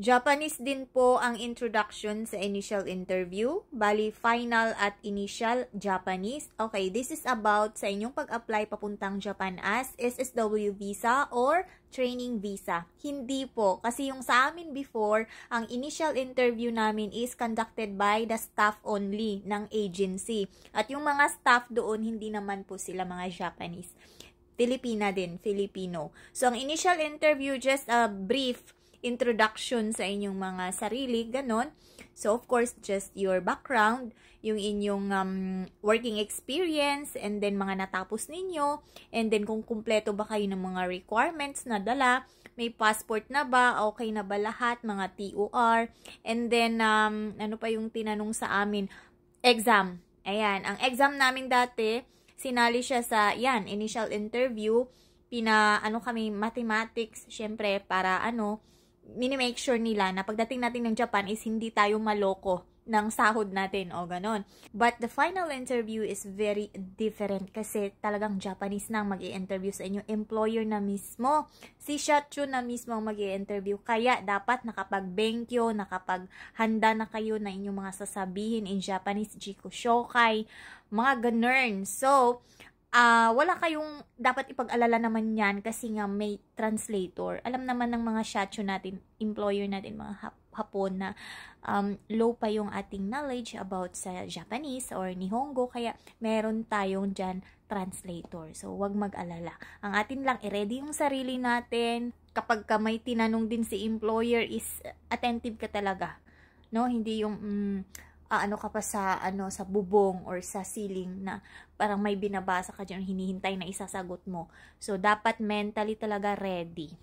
Japanese din po ang introduction sa initial interview. Bali, final at initial Japanese. Okay, this is about sa inyong pag-apply papuntang Japan as SSW visa or training visa. Hindi po. Kasi yung sa amin before, ang initial interview namin is conducted by the staff only ng agency. At yung mga staff doon, hindi naman po sila mga Japanese. Filipina din, Filipino. So, ang initial interview, just a brief introduction sa inyong mga sarili, ganon. So, of course, just your background, yung inyong working experience, and then mga natapos ninyo, and then kung kumpleto ba kayo ng mga requirements na dala, may passport na ba, okay na ba lahat, mga TOR, and then, ano pa yung tinanong sa amin? Exam. Ayan, ang exam namin dati, sinali siya sa, yan, initial interview, kami, mathematics, syempre, para mini-make sure nila na pagdating natin ng Japan is hindi tayo maloko ng sahod natin o ganon. But the final interview is very different kasi talagang Japanese na mag-i-interview sa inyo. Employer na mismo. Si Shachu na mismo ang mag-i-interview. Kaya dapat nakapag-benkyo, nakapaghanda na kayo na inyong mga sasabihin in Japanese, Jiku Shokai, mga ganun. So, wala kayong dapat ipag-alala naman yan kasi nga may translator. Alam naman ng mga shachu natin, employer natin, mga Hapon na low pa yung ating knowledge about sa Japanese or Nihongo. Kaya meron tayong dyan translator. So, wag mag-alala. Ang atin lang, i-ready yung sarili natin. Kapag ka may tinanong din si employer is attentive ka talaga. No? Hindi yung ka pa sa sa bubong or sa ceiling na parang may binabasa ka diyan, hinihintay na isasagot mo. So dapat mentally talaga ready.